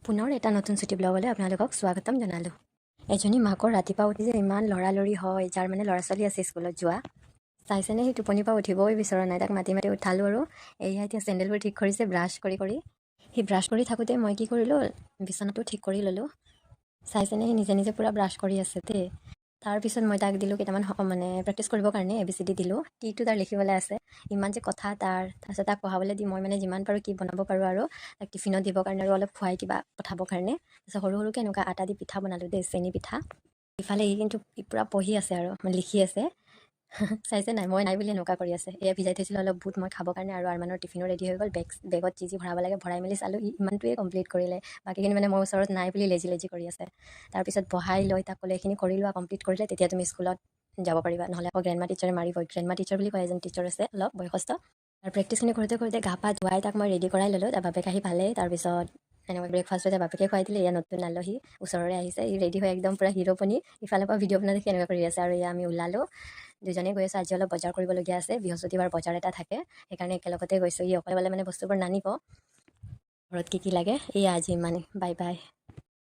পুনৰ এটা নতুন ছুটি ব্লগলৈ আপোনালোকক স্বাগতম জনালোঁ। এজনী মাকৰ ৰাতিপুৱা উঠি যে ইমান লৰালৰি হয়, যাৰ মানে ল'ৰা ছোৱালী আছে স্কুলত যোৱা, চাইছেনে সি টোপনিৰ পৰা উঠিবই বিচৰা নাই। তাক মাতি মাতি উঠালোঁ আৰু এয়া এতিয়া চেণ্ডেলবোৰ ঠিক কৰিছে ব্ৰাছ কৰি সি ব্ৰাছ কৰি থাকোঁতে মই কি কৰিলোঁ, বিচনাটো ঠিক কৰি ল'লোঁ। চাইছেনে সি নিজে নিজে পূৰা ব্ৰাছ কৰি আছে দেই। তাৰপিছত মই তাক দিলোঁ কেইটামান মানে প্ৰেক্টিছ কৰিবৰ কাৰণে ABCD দিলোঁ। টিটো তাৰ লিখিবলৈ আছে, ইমান যে কথা তাৰপিছত তাক পঢ়াবলৈ দি মই মানে যিমান পাৰোঁ কি বনাব পাৰোঁ আৰু তাক টিফিনত দিবৰ কাৰণে আৰু অলপ খুৱাই কিবা পঠাবৰ কাৰণে। তাৰপিছত সৰু সৰুকৈ এনেকুৱা আটা দি পিঠা বনালোঁ দেই, চেনি পিঠা। ইফালে ই কিন্তু পূৰা পঢ়ি আছে আৰু মানে লিখি আছে। চাইছে নাই, মই নাই বুলি এনেকুৱা কৰি আছে। এয়া ভিজাই থৈছিলোঁ অলপ বুট মই খাবৰ কাৰণে, আৰু আৰমানৰ টিফিনো ৰেডি হৈ গ'ল। বেগত যি ভৰাব লাগে ভৰাই মেলি চালোঁ, ইমানটোৱে কমপ্লিট কৰিলে। বাকীখিনি মানে মোৰ ওচৰত নাই বুলি লেজি কৰি আছে। তাৰপিছত বহাই লৈ তাক ক'লে এইখিনি কৰি লোৱা, কমপ্লিট কৰিলে তেতিয়া তুমি স্কুলত যাব পাৰিবা, নহ'লে আকৌ গ্ৰেণ্ডমা টিচাৰে মাৰিব। গ্ৰেণ্ডমা টিচাৰ বুলি কয়, এজন টিচাৰ আছে অলপ বয়সস্থ। আৰু প্ৰেক্টিছখিনি কৰোঁতে গা পা ধুৱাই তাক মই ৰেডি কৰাই ল'লোঁ। তাৰ বাপেক আহি পালেই, তাৰপিছত এনেকৈ ব্ৰেকফাষ্টতে বাপেকে খুৱাই দিলে। এয়া নতুন আলহী ওচৰৰে আহিছে, ই ৰেডি হৈ একদম পূৰা হিৰ' পনি ইফালৰ পৰা ভিডিঅ' বনাই দেখি এনেকুৱা কৰি আছে। আৰু এয়া আমি ওলালোঁ, দুজনে গৈ আছোঁ। আজি অলপ বজাৰ কৰিবলগীয়া আছে, বৃহস্পতিবাৰ বজাৰ এটা থাকে, সেইকাৰণে একেলগতে গৈছোঁ। ই অকলে মানে বস্তুবোৰ নানিব, ঘৰত কি লাগে। এয়া আজি ইমানেই, বাই বাই।